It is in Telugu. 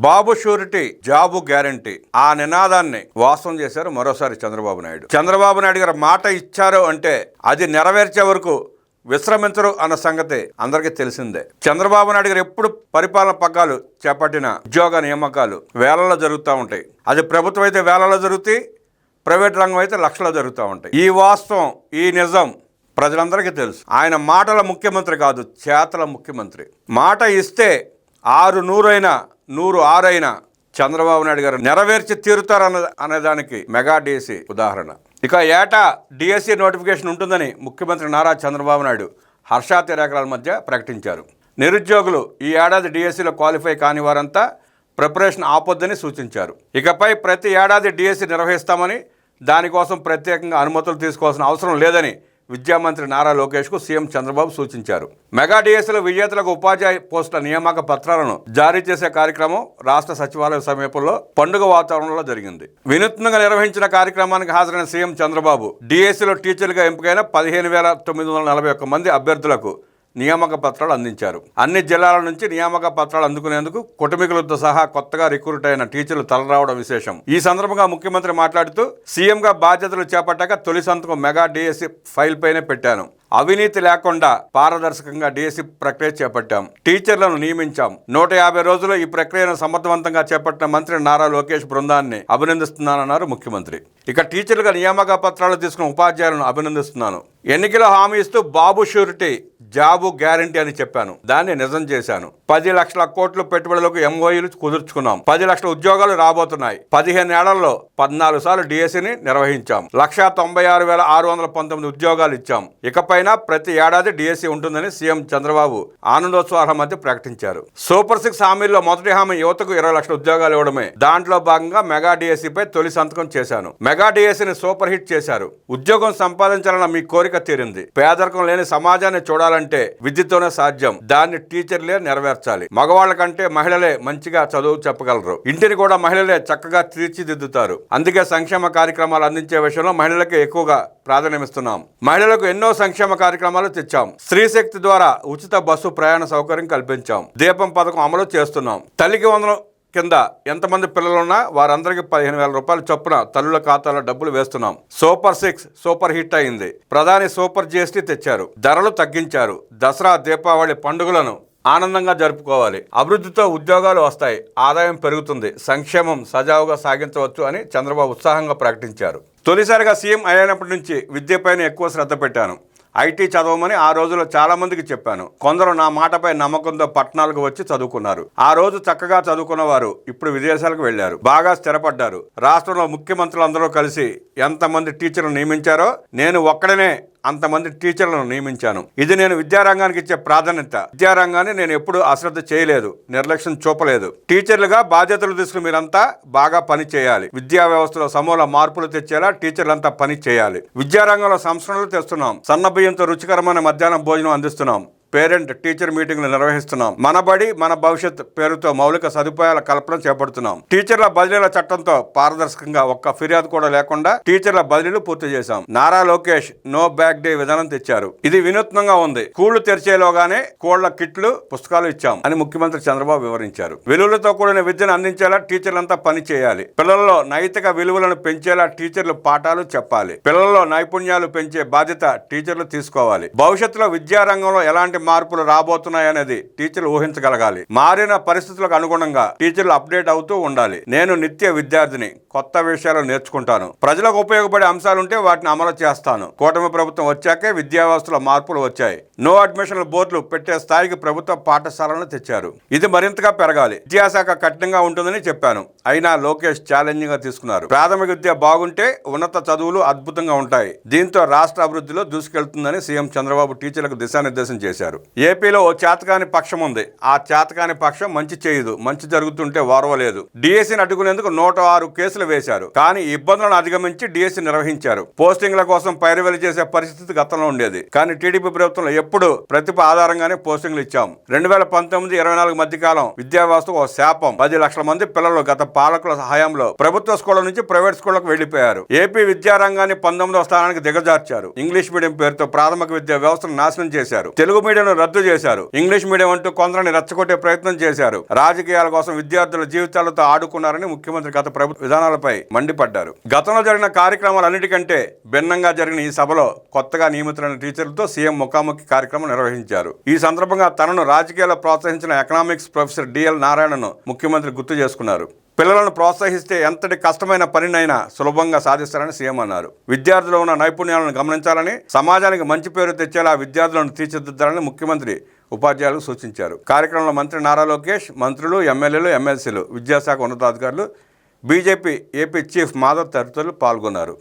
బాబు షూరిటీ జాబు గ్యారంటీ ఆ నినాదాన్ని వాస్తవం చేశారు మరోసారి చంద్రబాబు నాయుడు. చంద్రబాబు నాయుడు గారు మాట ఇచ్చారు అంటే అది నెరవేర్చే వరకు విశ్రమించరు అన్న సంగతి అందరికీ తెలిసిందే. చంద్రబాబు నాయుడు గారు ఎప్పుడు పరిపాలన పగ్గాలు చేపట్టిన ఉద్యోగ నియామకాలు వేలల్లో జరుగుతూ ఉంటాయి. అది ప్రభుత్వం అయితే వేలలో జరుగుతాయి, ప్రైవేట్ రంగం అయితే లక్షల్లో జరుగుతూ ఉంటాయి. ఈ వాస్తవం, ఈ నిజం ప్రజలందరికీ తెలుసు. ఆయన మాటల ముఖ్యమంత్రి కాదు, చేతల ముఖ్యమంత్రి. మాట ఇస్తే 600 అయినా 106 అయినా చంద్రబాబు నాయుడు గారు నెరవేర్చి తీరుతారు అనేదానికి మెగా డిఎస్సి ఉదాహరణ. ఇక ఏటా డిఎస్సి నోటిఫికేషన్ ఉంటుందని ముఖ్యమంత్రి నారా చంద్రబాబు నాయుడు హర్షాతిరేకాల మధ్య ప్రకటించారు. నిరుద్యోగులు ఈ ఏడాది డిఎస్సిలో క్వాలిఫై కాని వారంతా ప్రిపరేషన్ ఆపొద్దని సూచించారు. ఇకపై ప్రతి ఏడాది డిఎస్సి నిర్వహిస్తామని, దానికోసం ప్రత్యేకంగా అనుమతులు తీసుకోవాల్సిన అవసరం లేదని విద్యామంత్రి నారా లోకేష్కు సీఎం చంద్రబాబు సూచించారు. మెగా డిఎస్సిలో విజేతలకు ఉపాధ్యాయ పోస్టుల నియామక పత్రాలను జారీ చేసే కార్యక్రమం రాష్ట్ర సచివాలయ సమీపంలో పండుగ వాతావరణంలో జరిగింది. వినూత్నంగా నిర్వహించిన కార్యక్రమానికి హాజరైన సీఎం చంద్రబాబు డిఎస్సిలో టీచర్లుగా ఎంపికైన 15,941 మంది అభ్యర్థులకు నియామక పత్రాలు అందించారు. అన్ని జిల్లాల నుంచి నియామక పత్రాలు అందుకునేందుకు కుటుంబీకులతో సహా కొత్తగా రిక్రూట్ అయిన టీచర్లు తలరావడం విశేషం. ఈ సందర్భంగా ముఖ్యమంత్రి మాట్లాడుతూ, సీఎంగా బాధ్యతలు చేపట్టాక తొలి సంతకం మెగా డిఎస్సి ఫైల్ పైనే పెట్టాను. అవినీతి లేకుండా పారదర్శకంగా డిఎస్సి ప్రక్రియ చేపట్టాం. టీచర్లను నియమించాం. 150 రోజుల్లో ఈ ప్రక్రియను సమర్థవంతంగా చేపట్టిన మంత్రి నారా లోకేష్ బృందాన్ని అభినందిస్తున్నానన్నారు ముఖ్యమంత్రి. ఇక టీచర్లుగా నియామక పత్రాలు తీసుకున్న ఉపాధ్యాయులను అభినందిస్తున్నాను. ఎన్నికల హామీ ఇస్తూ బాబు షూరిటీ జాబు గ్యారంటీ అని చెప్పాను. దాన్ని నిజం చేశాను. 10 లక్షల కోట్లు పెట్టుబడులకు ఎంఓయూలు కుదుర్చుకున్నాం. 10 లక్షల ఉద్యోగాలు రాబోతున్నాయి. 15 ఏళ్లలో 14 సార్లు డిఎస్సిని నిర్వహించాం. 196,619 ఉద్యోగాలు ఇచ్చాం. ఇకపైన ప్రతి ఏడాది డిఎస్సి ఉంటుందని సీఎం చంద్రబాబు ఆనందోత్సవాల మధ్య ప్రకటించారు. సూపర్ 6 హామీల్లో మొదటి హామీ యువతకు 20 లక్షల ఉద్యోగాలు ఇవ్వడమే. దాంట్లో భాగంగా మెగా డిఎస్సిపై తొలి సంతకం చేశాను. మెగా డిఎస్సిని సూపర్ హిట్ చేశారు. ఉద్యోగం సంపాదించాలన్న మీ కోరిక తీరింది. పేదరికం లేని సమాజాన్ని చూడాలంటే విద్యతోనే సాధ్యం. దాన్ని టీచర్లే నెరవేర్చాలి. మగవాళ్ల కంటే మహిళలే మంచిగా చదువు చెప్పగలరు. ఇంటిని కూడా మహిళలే చక్కగా తీర్చిదిద్దుతారు. అందుకే సంక్షేమ కార్యక్రమాలు అందించే విషయంలో మహిళలకే ఎక్కువగా ప్రాధాన్యమిస్తున్నాం. మహిళలకు ఎన్నో సంక్షేమ కార్యక్రమాలు తెచ్చాం. స్త్రీశక్తి ద్వారా ఉచిత బస్సు ప్రయాణ సౌకర్యం కల్పించాం. దీపం పథకం అమలు చేస్తున్నాం. తల్లికి వందనం కింద ఎంతమంది పిల్లలున్నా వారందరికీ 15,000 రూపాయల చొప్పున తల్లుల ఖాతాలో డబ్బులు వేస్తున్నాం. సూపర్ 6 సూపర్ హిట్ అయింది. ప్రధాని సూపర్ జిఎస్టీ తెచ్చారు. ధరలు తగ్గించారు. దసరా, దీపావళి పండుగలను ఆనందంగా జరుపుకోవాలి. అభివృద్ధితో ఉద్యోగాలు వస్తాయి, ఆదాయం పెరుగుతుంది, సంక్షేమం సజావుగా సాగించవచ్చు అని చంద్రబాబు ఉత్సాహంగా ప్రకటించారు. తొలిసారిగా సీఎం అయినప్పటి నుంచి విద్యపైన ఎక్కువ శ్రద్ధ పెట్టాను. ఐటీ చదవమని ఆ రోజుల్లో చాలా మందికి చెప్పాను. కొందరు నా మాటపై నమ్మకంతో పట్టణాలకు వచ్చి చదువుకున్నారు. ఆ రోజు చక్కగా చదువుకున్న వారు ఇప్పుడు విదేశాలకు వెళ్లారు, బాగా స్థిరపడ్డారు. రాష్ట్రంలో ముఖ్యమంత్రులందరూ కలిసి ఎంతమంది టీచర్లు నియమించారో నేను ఒక్కడనే అంతమంది టీచర్లను నియమించాను. ఇది నేను విద్యారంగానికి ఇచ్చే ప్రాధాన్యత. విద్యారంగాన్ని నేను ఎప్పుడు అశ్రద్ధ చేయలేదు, నిర్లక్ష్యం చూపలేదు. టీచర్లుగా బాధ్యతలు తీసుకుని మీరంతా బాగా పని చేయాలి. విద్యా వ్యవస్థలో సమూల మార్పులు తెచ్చేలా టీచర్లంతా పని చేయాలి. విద్యారంగంలో సంస్కరణలు తెస్తున్నాం. సన్న బియ్యంతో రుచికరమైన మధ్యాహ్నం భోజనం అందిస్తున్నాం. పేరెంట్ టీచర్ మీటింగ్లు నిర్వహిస్తున్నాం. మన బడి మన భవిష్యత్ పేరుతో మౌలిక సదుపాయాల కల్పన చేపడుతున్నాం. టీచర్ల బదిలీల చట్టంతో పారదర్శకంగా ఒక్క ఫిర్యాదు కూడా లేకుండా టీచర్ల బదిలీలు పూర్తి చేశాం. Nara Lokesh no bag day విధానం తెచ్చారు. ఇది వినూత్నంగా ఉంది. స్కూళ్లు తెరిచేలోగానే కోళ్ల కిట్లు, పుస్తకాలు ఇచ్చాం అని ముఖ్యమంత్రి చంద్రబాబు వివరించారు. విలువలతో కూడిన విద్యను అందించేలా టీచర్లంతా పని చేయాలి. పిల్లల్లో నైతిక విలువలను పెంచేలా టీచర్లు పాఠాలు చెప్పాలి. పిల్లల్లో నైపుణ్యాలు పెంచే బాధ్యత టీచర్లు తీసుకోవాలి. భవిష్యత్తులో విద్యారంగంలో ఎలాంటి మార్పులు రాబోతున్నాయనేది టీచర్లు ఊహించగలగాలి. మారిన పరిస్థితులకు అనుగుణంగా టీచర్లు అప్డేట్ అవుతూ ఉండాలి. నేను నిత్య విద్యార్థిని, కొత్త విషయాలు నేర్చుకుంటాను. ప్రజలకు ఉపయోగపడే అంశాలుంటే వాటిని అమలు చేస్తాను. కూటమి ప్రభుత్వం వచ్చాకే విద్యా వ్యవస్థలో మార్పులు వచ్చాయి. నో అడ్మిషన్ల బోర్డులు పెట్టే స్థాయికి ప్రభుత్వ పాఠశాలను తెచ్చారు. ఇది మరింతగా పెరగాలి. విద్యాశాఖ కఠినంగా ఉంటుందని చెప్పాను. అయినా లోకేష్ ఛాలెంజింగ్ గా తీసుకున్నారు. ప్రాథమిక విద్య బాగుంటే ఉన్నత చదువులు అద్భుతంగా ఉంటాయి. దీంతో రాష్ట్ర అభివృద్ధిలో దూసుకెళ్తుందని సీఎం చంద్రబాబు టీచర్లకు దిశానిర్దేశం చేశారు. ఏపీలో ఓ చేతకాని పక్షం ఉంది. ఆ చేతకాని పక్షం మంచి చేయదు. మంచి జరుగుతుంటే ఓర్వలేదు. డిఎస్సిని అడ్డుకునేందుకు 106 కేసులు వేశారు. కానీ ఇబ్బందులను అధిగమించి డిఎస్సి నిర్వహించారు. పోస్టింగ్ల కోసం పైరవెలు చేసే పరిస్థితి గతంలో ఉండేది. కానీ టీడీపీ ప్రభుత్వంలో ఎప్పుడు ప్రతిభ ఆధారంగానే పోస్టింగ్లు ఇచ్చాం. 2019-24 మధ్యకాలం విద్యా వ్యవస్థకు ఓ శాపం. 10 లక్షల మంది పిల్లలు గత పాలకుల సహాయంలో ప్రభుత్వ స్కూళ్ల నుంచి ప్రైవేట్ స్కూళ్లకు వెళ్లిపోయారు. ఏపీ విద్యారంగాన్ని 19వ స్థానానికి దిగజార్చారు. ఇంగ్లీష్ మీడియం పేరుతో ప్రాథమిక విద్యా వ్యవస్థను నాశనం చేశారు. తెలుగు మీడియంను రద్దు చేశారు. ఇంగ్లీష్ మీడియం అంటూ కొందరిని రెచ్చగొట్టే ప్రయత్నం చేశారు. రాజకీయాల కోసం విద్యార్థుల జీవితాలతో ఆడుకున్నారని ముఖ్యమంత్రి గత ప్రభుత్వ విధానాలపై మండిపడ్డారు. గతంలో జరిగిన కార్యక్రమాలన్నిటికంటే భిన్నంగా జరిగిన ఈ సభలో కొత్తగా నియమితులైన టీచర్లతో సీఎం ముఖాముఖి కార్యక్రమం నిర్వహించారు. ఈ సందర్భంగా తనను రాజకీయాల్లో ప్రోత్సహించిన ఎకనామిక్స్ ప్రొఫెసర్ డిఎల్ నారాయణను ముఖ్యమంత్రి గుర్తు చేసుకున్నారు. పిల్లలను ప్రోత్సహిస్తే ఎంతటి కష్టమైన పనినైనా సులభంగా సాధిస్తారని సీఎం అన్నారు. విద్యార్థులు ఉన్న నైపుణ్యాలను గమనించాలని, సమాజానికి మంచి పేరు తెచ్చేలా విద్యార్థులను తీర్చిదిద్దాలని ముఖ్యమంత్రి ఉపాధ్యాయులకు సూచించారు. కార్యక్రమంలో మంత్రి నారా లోకేష్, మంత్రులు, ఎమ్మెల్యేలు, ఎమ్మెల్సీలు, విద్యాశాఖ ఉన్నతాధికారులు, బీజేపీ ఏపీ చీఫ్ మాధవ్ తదితరులు పాల్గొన్నారు.